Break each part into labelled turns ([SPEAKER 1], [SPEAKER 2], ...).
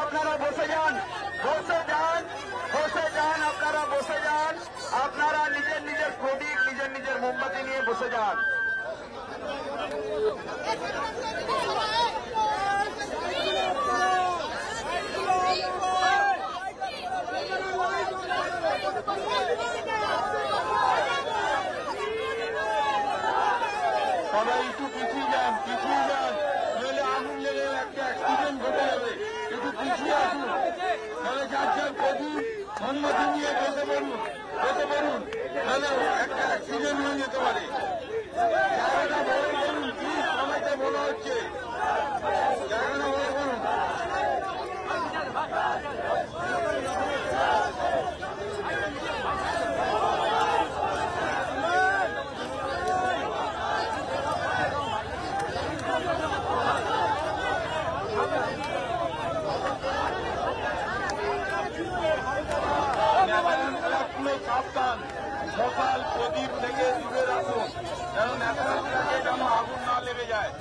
[SPEAKER 1] আপনারা বসে যান, আপনারা বসে যান, আপনারা নিজের নিজের প্রদীপ নিজের নিজের মোমবাতি নিয়ে বসে যান। সবাই একটু পিছিয়ে যান, নইলে আগুন লেগে একটা অ্যাক্সিডেন্ট ঘটে যাবে। একটু পিছিয়ে আসুন, তাহলে যার যার প্রদীপ মোমবাতি নিয়ে বসে পড়ুন, তাহলে একটা অ্যাক্সিডেন্ট হয়ে যেতে পারে। জায়গাটা বড় করুন, প্লিজ, সময়টা বড় হচ্ছে, জায়গাটা বড় করুন। সাবধান, সকাল প্রদীপ থেকে দূরে রাখুন, কারণ এলাকাকে যেন আগুন না লেগে যায়।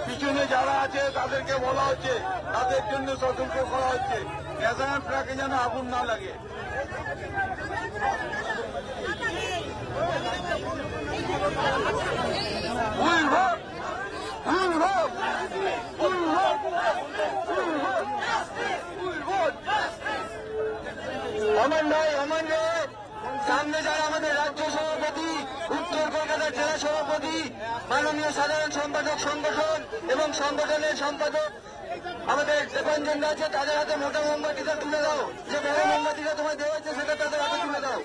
[SPEAKER 1] পিছনে যারা আছে তাদেরকে বলা হচ্ছে, তাদের জন্য সতর্ক করা হচ্ছে, নেশায়ন ট্রাকে যেন আগুন না লাগে। অমন রায় সামনে যারা আমাদের রাজ্য সভাপতি, উত্তর কলকাতার জেলা সভাপতি, মাননীয় সাধারণ সম্পাদক সংগঠন এবং সংগঠনের সম্পাদক আমাদের দেবাঞ্জন আছে, তাদের হাতে মোটা মোমবাতিটা তুলে দাও। যে বড় মোমবাতিটা তোমায় দেওয়া হয়েছে সেটা তাদের হাতে তুলে দাও।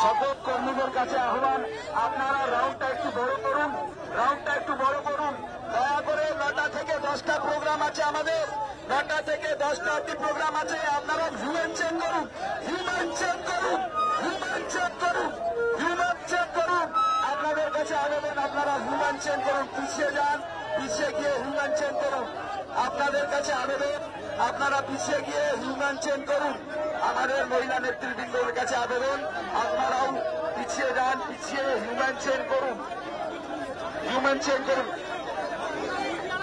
[SPEAKER 1] সকল কর্মীদের কাছে আহ্বান, আপনারা রাউন্ডটা একটু বড় করুন, দয়া করে 9টা থেকে 10টা প্রোগ্রাম আছে আমাদের, 9টা থেকে 10টা অব্দি প্রোগ্রাম আছে। আপনারা হিউম্যান চেক করুন, আপনাদের কাছে আবেদন, আপনারা হিউম্যান চেক করুন, পিছিয়ে যান, পিছিয়ে গিয়ে হিউম্যান চেক করুন। আপনাদের কাছে আবেদন, আপনারা পিছিয়ে গিয়ে হিউম্যান চেক করুন। আমাদের মহিলা নেতৃবৃন্দের কাছে আবেদন, আপনারাও পিছিয়ে যান, পিছিয়ে হিউম্যান চেক করুন।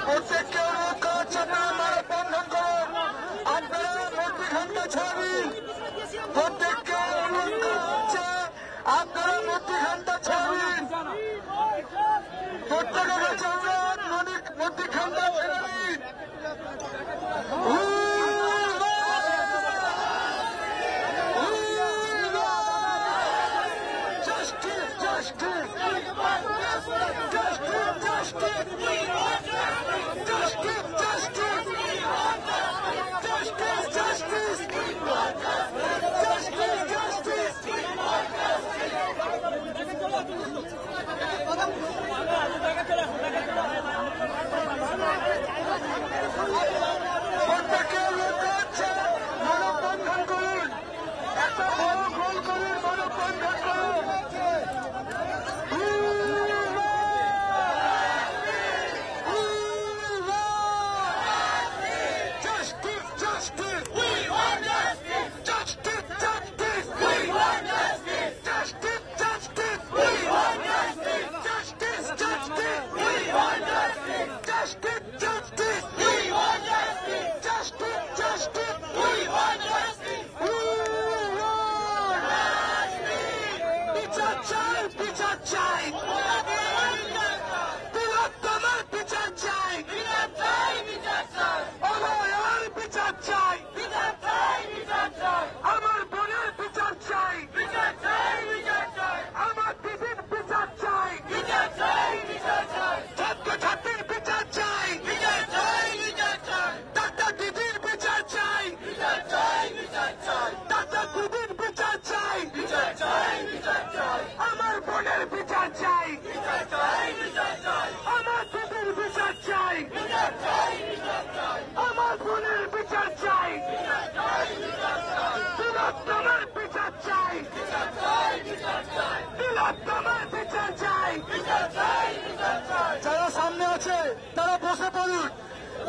[SPEAKER 1] প্রত্যেককে অনুরোধ করা হচ্ছে, আপনারা বন্ধন করুন, আপনারা মূর্তি ঘণ্টা ছাড়বেন। প্রত্যেককে অনুরোধ করা হচ্ছে, আপনারা মূর্তি ঘণ্টা ছাড়বেন। প্রত্যেকের কাছে অনুরোধ, মূর্তি ঘণ্টা ছাড়বেন। Just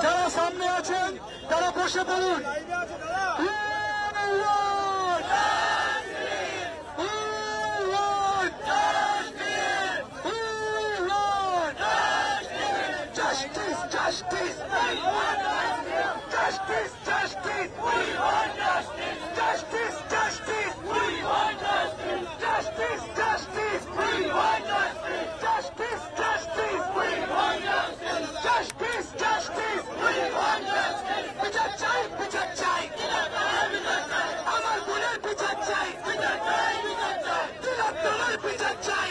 [SPEAKER 1] যারা সামনে আছেন তারা বসে পড়ুন। Justice, justice, we want justice. Justice, justice, we want justice. Justice, justice, we want justice. Justice, justice, we want justice. Justice, justice, we want justice. Justice, justice, we want justice. বিচার চাই, বিচার চাই, আমার বোনের বিচার চাই, তিলোত্তমার বিচার চাই,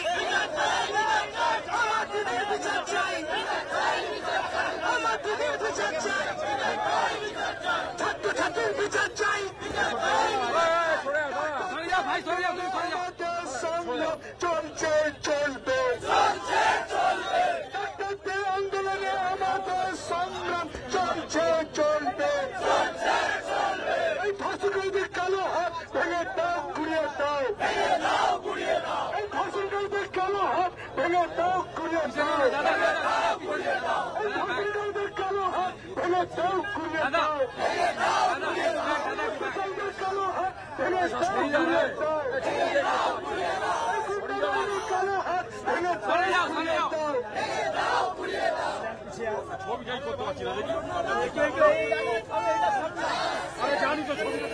[SPEAKER 1] আমার দিদির বিচার চাই, আমার দিদির বিচার চাই, ছাত্রছাত্রীর বিচার চাই। সংগ্রাম চলছে চলবে, ডাক্তারদের আন্দোলনে আমাদের সংগ্রাম চলছে চলবে। এই ফাঁসিকারীদের কালো হাত ভেঙে দাও, ঘুরিয়ে দাও, এই ফাঁসিকারীদের কালো হাত ভেঙে দাও, ঘুরিয়ে দাও, এই ফাঁসিকারীদের কালো হাত ভেঙে দাও, ঘুরিয়ে দাও, ফাঁসিকারীদের কালো হাত ভেঙে দাও, ঘুরিয়ে দাও, কালো হাত ভেঙে দাও, ঘুরিয়ে দাও। ছবিটাই করতে পারছি না, দেখি জানি তো ছবিটা